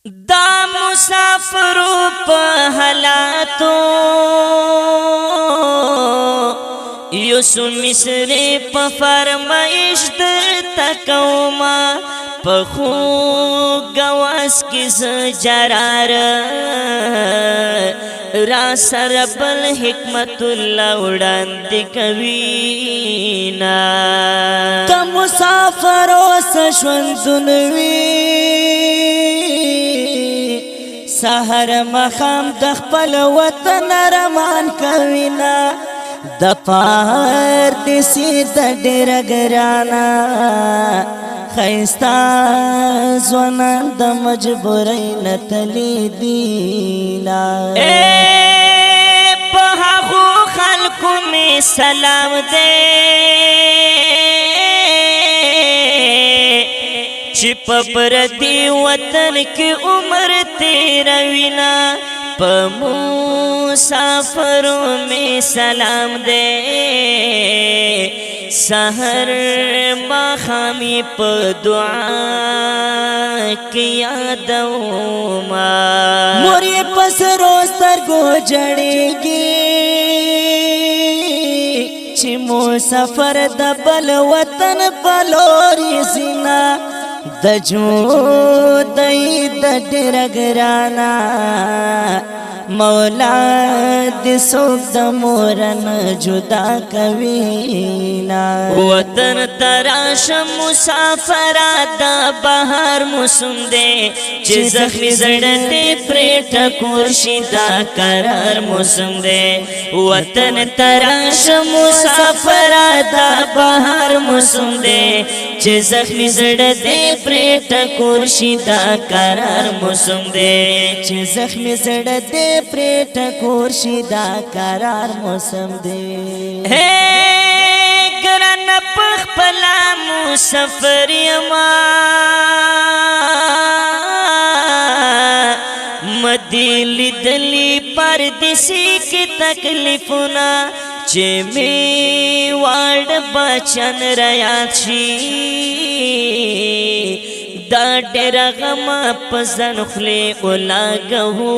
دا مسافرو په حالاتو یوسو مصری په فرمایش درته کوما په خو گواس کې زجرار را سره بل حکمت الله وړاندې کوي نا د مسافرو سشوندونوي سحر مخام د خپل وطن رمان کوي نا د پردیسي د ډېر ګرانا خیستا ځوانان د مجبورۍ نه تلي دینا په هغو خلکو مې سلام دی چې په پردي وطن کې عمر تیروي نا په مسافرو مې سلام دی سحر ماښامي په دعا کې یادوما مور یې په سرو سترګو ژړېږي چې مسافر د بل وطن په لور یې ځينا د جودۍ د ډېر ګرانا مولا دې څوک د مور نه جدا کوي نا وطن تراشه مسافره د بهار موسم دی چې زخمي زړه دې پرې ټکور شي دا قرار موسم دی وطن تراشه مسافره د بهار موسم دی چې زخمي زړه دې پرې ټکور شي دا قرار موسم دی چې زخمي زړه دې پرې ټکور شي دا قرار موسم دی ګران په خپل مسافر یما مدې لیدلې پردیسي کې تکلیفونه چې می واړ بچن را یاد شي دا ډېر غم په ځان خولې ولګوما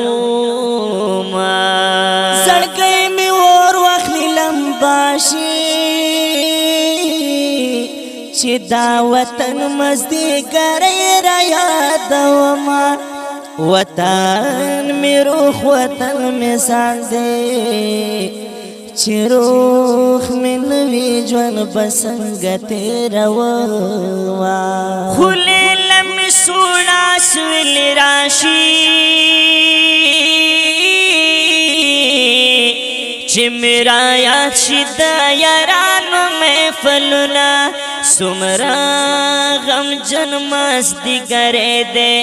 زړګی مې اور واخلي لمباشي چې دا وطن مزدګرۍ را یادوما وطن مې روح وطن مې ځان دی چې روح مې نوي ژوند به څنګه تېروما خولې لمې سوړه سویلې راشي چې میرا یاد شي د یارانو محفلونه څومره غمجن مازدیګری دی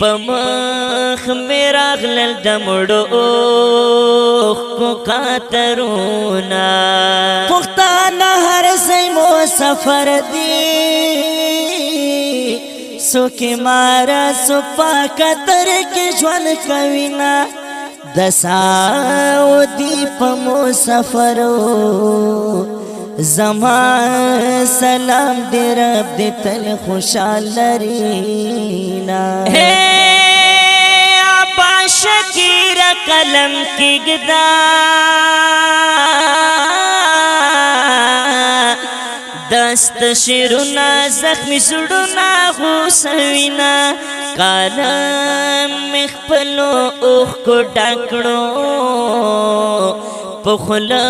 په مخ مې راغلل د مړو اوښکو قطرونه پښتانه هر ځای مسافر دي څوک یې ماره څوک په قطر کې ژوند کوي نه د سعودي په مسافرو زما سلام دې رب دې تل خوشحال لري نا ابا شکیر قلم کېږدا دست شیرونه زخمي زړونه غوسوینا قلم مې خپلو اوښکو ډک کړو په خوله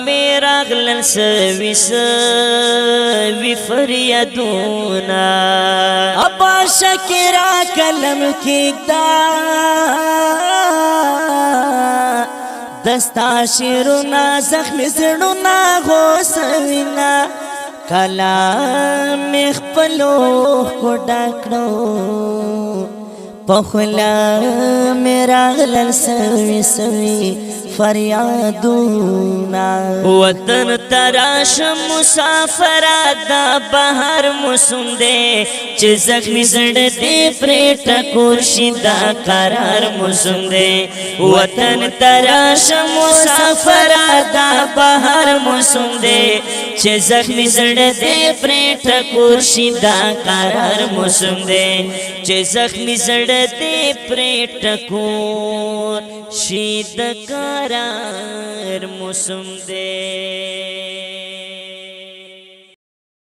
مې راغلل سوي سوي فریادونه ابا شکیرا قلم کېږدا دستا شیرونه زخمي زړونه غوسوینا کلام مې خپلو اوښکو ډک کړو په خوله مې راغلل سوي سوي فریادونا وطن تراش مسافر دا بهر موسم دے چې زخمی زړه دې پرې ټکور شي دا قرار موسم دے وطن تراش مسافر دا بهر موسم دے چې زخمی زړه دې پرې ټکور شي دا قرار موسم دے چې زخمی زړه دې پرې ټکور شي دا قرار موسم دے